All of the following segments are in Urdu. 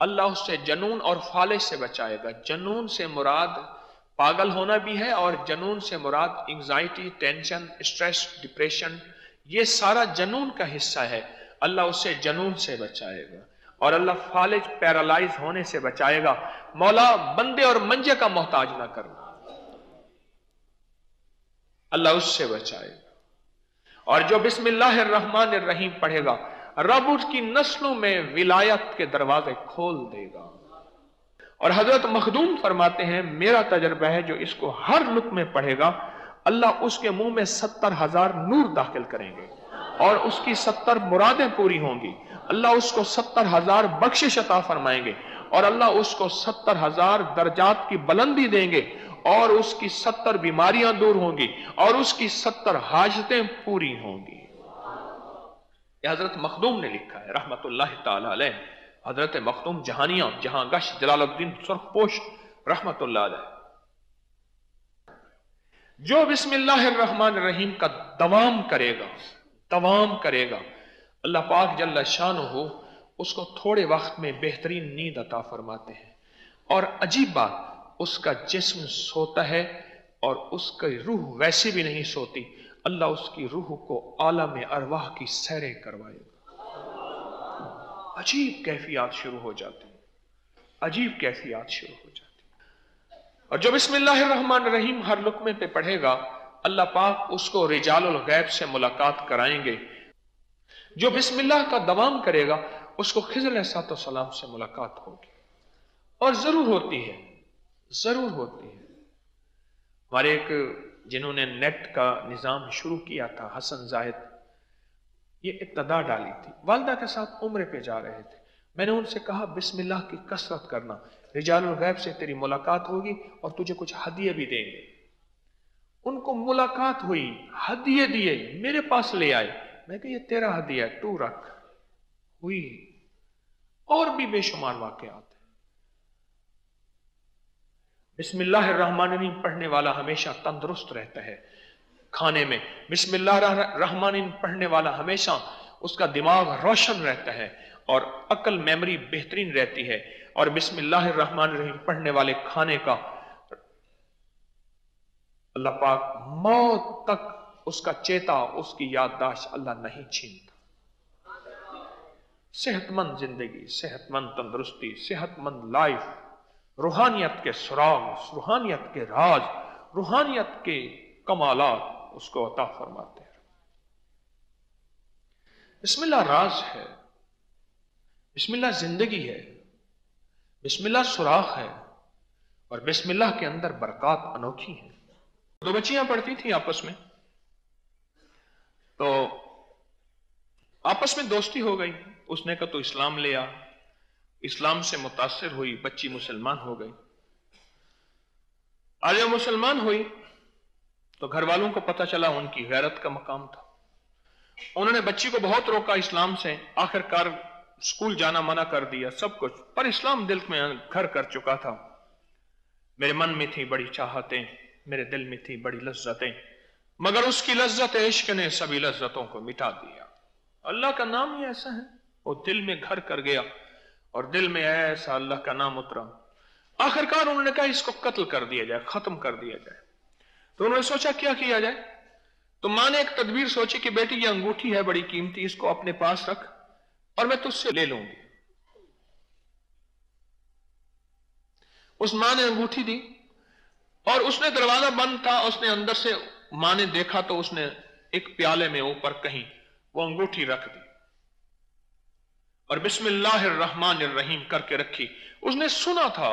اللہ اس سے جنون اور فالج سے بچائے گا۔ جنون سے مراد پاگل ہونا بھی ہے، اور جنون سے مراد انگزائٹی، ٹینشن، اسٹریس، ڈپریشن، یہ سارا جنون کا حصہ ہے۔ اللہ اس سے جنون سے بچائے گا، اور اللہ فالج، پیرالائز ہونے سے بچائے گا۔ مولا بندے اور منجے کا محتاج نہ کرنا، اللہ اس سے بچائے گا۔ اور جو بسم اللہ الرحمن الرحیم پڑھے گا، رب اس کی نسلوں میں ولایت کے دروازے کھول دے گا۔ اور حضرت مخدوم فرماتے ہیں میرا تجربہ ہے جو اس کو ہر لقمے پڑھے گا، اللہ اس کے منہ میں 70,000 نور داخل کریں گے، اور اس کی 70 مرادیں پوری ہوں گی۔ اللہ اس کو 70,000 بخشش عطا فرمائیں گے، اور اللہ اس کو 70,000 درجات کی بلندی دیں گے، اور اس کی 70 بیماریاں دور ہوں گی، اور اس کی 70 حاجتیں پوری ہوں گی۔ یہ حضرت مخدوم نے لکھا ہے رحمت اللہ تعالی علیہ، حضرت مخدوم جہانیاں، جہاں گش جلال الدین سرخپوش رحمت اللہ علیہ۔ جو بسم اللہ الرحمن الرحیم کا دوام کرے گا، اللہ پاک جل شانہ اس کو تھوڑے وقت میں بہترین نیند عطا فرماتے ہیں۔ اور عجیب بات، اس کا جسم سوتا ہے اور اس کی روح ویسے بھی نہیں سوتی، اللہ اس کی روح کو عالم ارواح کی سیریں کروائے گا۔ عجیب کیفیات شروع ہو جاتی ہیں، اور جو بسم اللہ الرحمن الرحیم ہر لقمے پہ پڑھے گا، اللہ پاک اس کو رجال الغیب سے ملاقات کرائیں گے۔ جو بسم اللہ کا دوام کرے گا، اس کو خضر علیہ السلام سے ملاقات ہوگی، اور ضرور ہوتی ہے۔ ہمارے ایک جنہوں نے نیٹ کا نظام شروع کیا تھا، حسن زاہد، یہ ابتدا ڈالی تھی، والدہ کے ساتھ عمرے پہ جا رہے تھے۔ میں نے ان سے کہا بسم اللہ کی کثرت کرنا، رجال الغیب سے تیری ملاقات ہوگی اور تجھے کچھ ہدیے بھی دیں گے۔ ان کو ملاقات ہوئی، ہدیے دیے، میرے پاس لے آئے، میں کہ یہ تیرا ہدیہ ہے، تو رکھ۔ ہوئی، اور بھی بے شمار واقعات ہیں۔ بسم اللہ الرحمن الرحیم پڑھنے والا ہمیشہ تندرست رہتا ہے کھانے میں۔ بسم اللہ الرحمن الرحیم پڑھنے والا ہمیشہ اس کا دماغ روشن رہتا ہے، اور عقل میموری بہترین رہتی ہے۔ اور بسم اللہ الرحمن الرحیم پڑھنے والے کھانے کا اللہ پاک موت تک اس کا چیتا، اس کی یادداشت اللہ نہیں چھینتا۔ صحت مند زندگی، صحت مند تندرستی، صحت مند لائف، روحانیت کے سراغ، روحانیت کے راز، روحانیت کے کمالات اس کو عطا فرماتے ہیں۔ بسم اللہ راز ہے، بسم اللہ زندگی ہے، بسم اللہ سوراخ ہے، اور بسم اللہ کے اندر برکات انوکھی ہیں۔ دو بچیاں پڑھتی تھیں آپس میں، تو آپس میں دوستی ہو گئی۔ اس نے کہا تو اسلام لے آ، اسلام سے متاثر ہوئی، بچی مسلمان ہو گئی۔ آج جب مسلمان ہوئی تو گھر والوں کو پتہ چلا ان کی غیرت کا مقام تھا۔ انہوں نے بچی کو بہت روکا اسلام سے، آخر کار اسکول جانا منع کر دیا، سب کچھ، پر اسلام دل میں گھر کر چکا تھا۔ میرے من میں تھی بڑی چاہتیں، میرے دل میں تھی بڑی لذتیں، مگر اس کی لذت عشق نے سبھی لذتوں کو مٹا دیا۔ اللہ کا نام ہی ایسا ہے، وہ دل میں گھر کر گیا، اور دل میں ایسا اللہ کا نام اترا۔ آخر کار انہوں نے کہا اس کو قتل کر دیا جائے، ختم کر دیا جائے۔ تو انہوں نے سوچا کیا کیا جائے، تو ماں نے ایک تدبیر سوچی کہ بیٹی یہ انگوٹھی ہے بڑی قیمتی، اس کو اپنے پاس رکھ اور میں تجھ سے لے لوں گی۔ اس ماں نے انگوٹھی دی، اور اس نے دروازہ بند تھا، اس نے اندر سے ماں نے دیکھا تو اس نے ایک پیالے میں اوپر کہیں وہ انگوٹھی رکھ دی، اور بسم اللہ الرحمن الرحیم کر کے رکھی۔ اس نے سنا تھا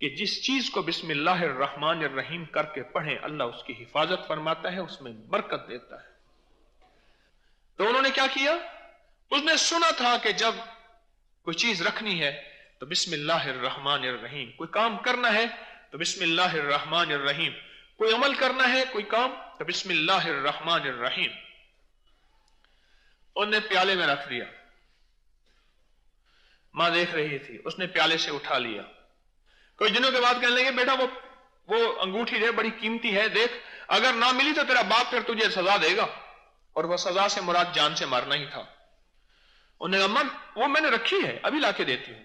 کہ جس چیز کو بسم اللہ الرحمن الرحیم کر کے پڑھیں اللہ اس کی حفاظت فرماتا ہے، اس میں برکت دیتا ہے۔ تو انہوں نے کیا کیا، اس نے سنا تھا کہ جب کوئی چیز رکھنی ہے تو بسم اللہ الرحمن الرحیم، کوئی کام کرنا ہے تو بسم اللہ الرحمن الرحیم، کوئی عمل کرنا ہے کوئی کام تو بسم اللہ الرحمن الرحیم۔ انہوں نے پیالے میں رکھ دیا، ماں دیکھ رہی تھی، اس نے پیالے سے اٹھا لیا۔ کوئی دنوں کے بعد کہنے لگے بیٹا وہ انگوٹھی ہے بڑی قیمتی ہے، دیکھ اگر نہ ملی تو تیرا باپ پھر تجھے سزا دے گا، اور وہ سزا سے مراد جان سے مارنا ہی تھا۔ انہوں نے کہا وہ میں نے رکھی ہے، ابھی لا کے دیتی ہوں۔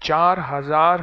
4000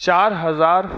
4000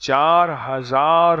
4000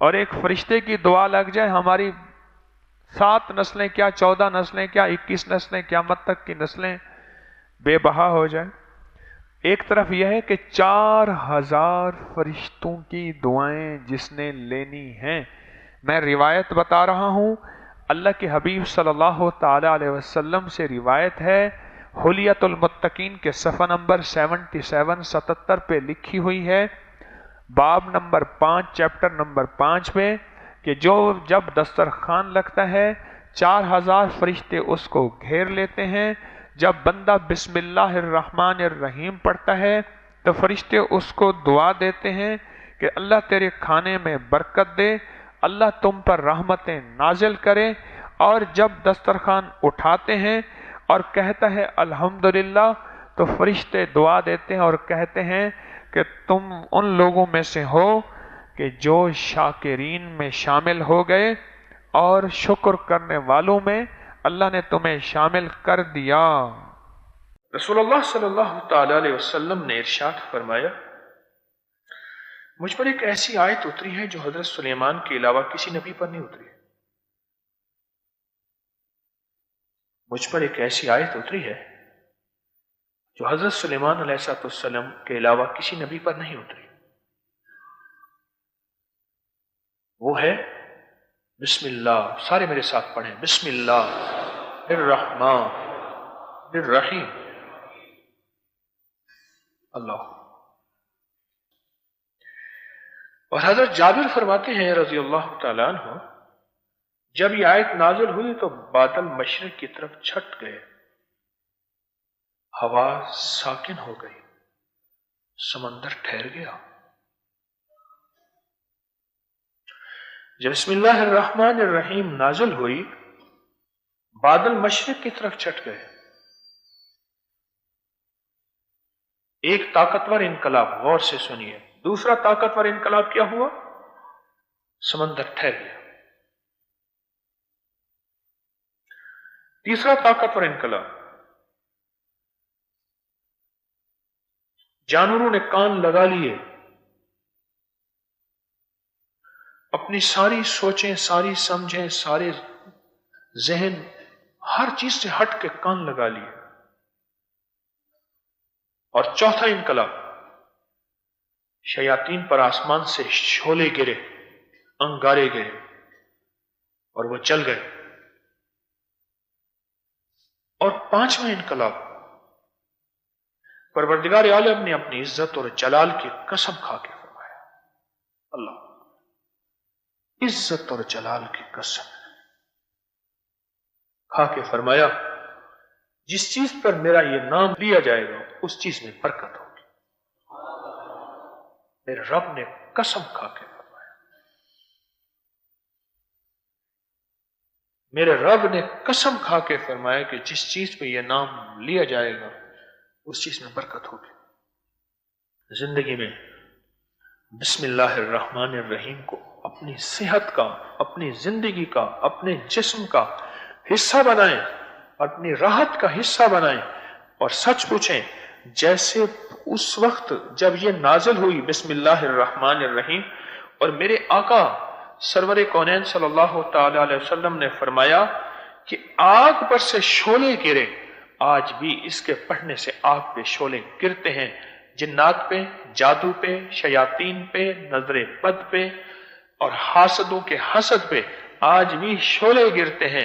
اور ایک فرشتے کی دعا لگ جائے ہماری 7 نسلیں کیا 14 نسلیں کیا 21 نسلیں قیامت تک کی نسلیں بے بہا ہو جائیں. ایک طرف یہ ہے کہ 4000 فرشتوں کی دعائیں جس نے لینی ہیں. میں روایت بتا رہا ہوں، اللہ کے حبیب صلی اللہ تعالی علیہ وسلم سے روایت ہے، حلیت المتقین کے صفحہ نمبر 77 پہ لکھی ہوئی ہے، باب نمبر 5 چیپٹر نمبر 5 میں، کہ جب دسترخوان لگتا ہے 4000 فرشتے اس کو گھیر لیتے ہیں. جب بندہ بسم اللہ الرحمن الرحیم پڑھتا ہے تو فرشتے اس کو دعا دیتے ہیں کہ اللہ تیرے کھانے میں برکت دے، اللہ تم پر رحمتیں نازل کرے. اور جب دسترخوان اٹھاتے ہیں اور کہتا ہے الحمدللہ، تو فرشتے دعا دیتے ہیں اور کہتے ہیں کہ تم ان لوگوں میں سے ہو کہ جو شاکرین میں شامل ہو گئے اور شکر کرنے والوں میں اللہ نے تمہیں شامل کر دیا. رسول اللہ صلی اللہ تعالی علیہ وسلم نے ارشاد فرمایا، مجھ پر ایک ایسی آیت اتری ہے جو حضرت سلیمان کے علاوہ کسی نبی پر نہیں اتری ہے. مجھ پر ایک ایسی آیت اتری ہے جو حضرت سلیمان علیہ السلام کے علاوہ کسی نبی پر نہیں اتری. وہ ہے بسم اللہ. سارے میرے ساتھ پڑھیں، بسم اللہ الرحمن الرحیم. اللہ. اور حضرت جابر فرماتے ہیں رضی اللہ تعالیٰ عنہ، جب یہ آیت نازل ہوئی تو بادل مشرق کی طرف چھٹ گئے، ہوا ساکن ہو گئی، سمندر ٹھہر گیا. جب بسم اللہ الرحمن الرحیم نازل ہوئی، بادل مشرق کی طرف چھٹ گئے. ایک طاقتور انقلاب، غور سے سنیے. دوسرا طاقتور انقلاب کیا ہوا؟ سمندر ٹھہر گیا. تیسرا طاقتور انقلاب، جانوروں نے کان لگا لیے، اپنی ساری سوچیں، ساری سمجھیں، سارے ذہن ہر چیز سے ہٹ کے کان لگا لیے. اور چوتھا انقلاب، شیاطین پر آسمان سے شعلے گرے، انگارے گرے اور وہ چل گئے. اور پانچواں انقلاب، پروردگار عالم نے اپنی عزت اور جلال کی قسم کھا کے فرمایا، اللہ عزت اور جلال کی قسم کھا کے فرمایا، جس چیز پر میرا یہ نام لیا جائے گا اس چیز میں برکت ہوگی. میرے رب نے قسم کھا کے فرمایا، میرے رب نے قسم کھا کے فرمایا کہ جس چیز پہ یہ نام لیا جائے گا اس چیز میں برکت ہوگی. زندگی میں بسم اللہ الرحمن الرحیم کو اپنی صحت کا، اپنی زندگی کا، اپنے جسم کا حصہ بنائیں، اپنی راحت کا حصہ بنائیں. اور سچ پوچھیں، جیسے اس وقت جب یہ نازل ہوئی بسم اللہ الرحمن الرحیم، اور میرے آقا سرور کونین صلی اللہ تعالی علیہ وسلم نے فرمایا کہ آگ پر سے شعلے گرے، آج بھی اس کے پڑھنے سے آگ پہ شعلے گرتے ہیں. جنات پہ، جادو پہ، شیاطین پہ، نظر بد پہ اور حاسدوں کے حسد پہ آج بھی شعلے گرتے ہیں.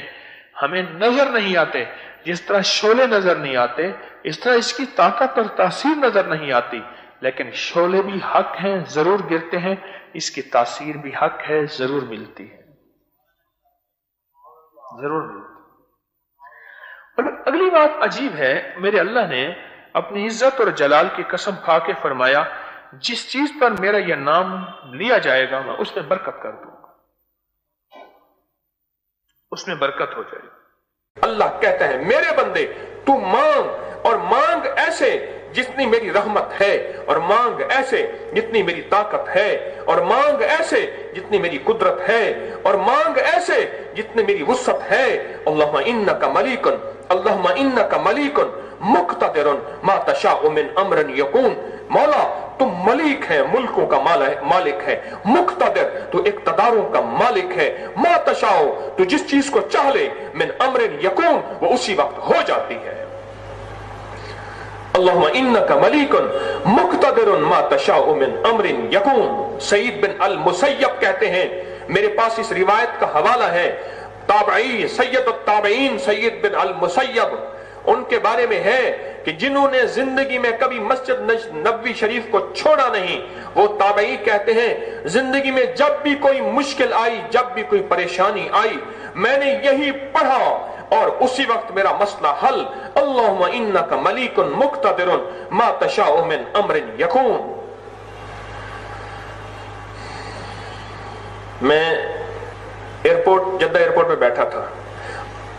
ہمیں نظر نہیں آتے. جس طرح شعلے نظر نہیں آتے اس طرح اس کی طاقت اور تاثیر نظر نہیں آتی، لیکن شعلے بھی حق ہیں، ضرور گرتے ہیں. اس کی تاثیر بھی حق ہے، ضرور ملتی ہے، ضرور ملتی. اور اگلی بات عجیب ہے، میرے اللہ نے اپنی عزت اور جلال کی قسم کھا کے فرمایا، جس چیز پر میرا یہ نام لیا جائے گا میں اس میں برکت کر دوں گا، اس میں برکت ہو جائے گی. اللہ کہتا ہے میرے بندے تو مانگ، اور مانگ ایسے جتنی میری رحمت ہے، اور مانگ ایسے جتنی میری طاقت ہے، اور مانگ ایسے جتنی میری قدرت ہے، اور مانگ ایسے جتنی میری وسعت ہے. اللہم انکا ملیکن، اللہم انکا ملیکن مقتدر ما تشاء من امر یکون. مولا تو ملیک ہے, ملکوں کا مالک ہے, مقتدر تو اقتداروں کا مالک ہے, ما تشاء تو جس چیز کو چاہ لے, من امر یکون وہ اسی وقت ہو جاتی ہے. اللہم انک ملیک مقتدر ما تشاء من امر یکون. سعید بن المسیب کہتے ہیں, میرے پاس اس روایت کا حوالہ ہے, تابعی سید التابعین سید بن المسیب, ان کے بارے میں ہے کہ جنہوں نے زندگی میں کبھی مسجد نبوی شریف کو چھوڑا نہیں, وہ تابعی کہتے ہیں زندگی میں جب بھی کوئی مشکل آئی, جب بھی کوئی پریشانی آئی, میں نے یہی پڑھا اور اسی وقت میرا مسئلہ حل. اللہم انک ملیک مقتدر ما تشاء من امر یکون. میں ایئرپورٹ, جدہ ایئرپورٹ میں بیٹھا تھا,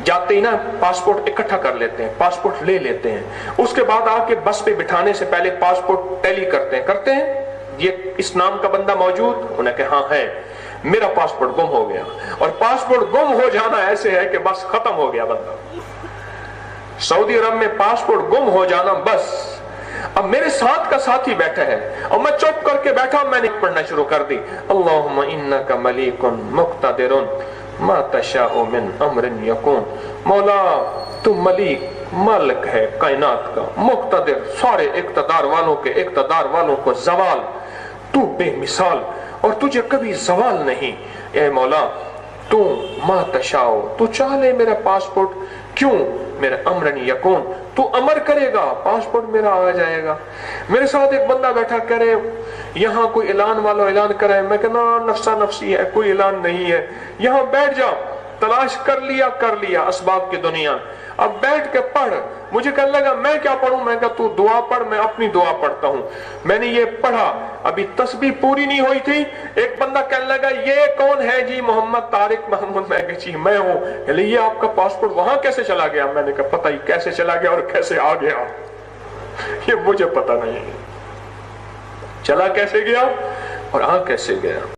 جاتے ہی نا پاسپورٹ اکٹھا کر لیتے ہیں, پاسپورٹ لے لیتے ہیں, اس کے بعد آ کے بس پہ بٹھانے سے پہلے پاسپورٹ ٹیلی کرتے ہیں یہ اس نام کا بندہ موجود, انہیں کہ ہاں ہے. میرا پاسپورٹ گم ہو گیا, اور پاسپورٹ گم ہو جانا ایسے ہے کہ بس ختم ہو گیا بندہ. سعودی عرب میں پاسپورٹ گم ہو جانا بس. اب میرے ساتھ کا ساتھی بیٹھا ہے اور میں چپ کر کے بیٹھا, میں نے پڑھنا شروع کر دی, اللہم انک ملیک مقتدر ما تشاء من امر یکون. مولا تو ملیک, مالک ہے کائنات کا, مقتدر سارے اقتدار والوں کے اقتدار والوں کو زوال, تو بے مثال اور تجھے کبھی زوال نہیں. اے مولا تو ما تشاء تو چاہ لے میرا پاسپورٹ, کیوں میرا امرن یکون تو امر کرے گا پاسپورٹ میرا آ جائے گا. میرے ساتھ ایک بندہ بیٹھا کرے یہاں کوئی اعلان والا اعلان کرے, میں کہنا نفسا نفسی ہے, کوئی اعلان نہیں ہے, یہاں بیٹھ جا, تلاش کر لیا اسباب کی دنیا, اب بیٹھ کے پڑھ. مجھے کہنے لگا میں کیا پڑھوں, میں کہا تو دعا پڑھ, میں اپنی دعا پڑھتا ہوں. میں نے یہ پڑھا, ابھی تسبیح پوری نہیں ہوئی تھی, ایک بندہ کہنے لگا یہ کون ہے جی, محمد طارق محمد. میں کہا جی میں ہوں. یہ آپ کا پاسپورٹ وہاں کیسے چلا گیا؟ میں نے کہا پتہ ہی کیسے چلا گیا اور کیسے آ گیا یہ مجھے پتہ نہیں, چلا کیسے گیا اور آ کیسے گیا.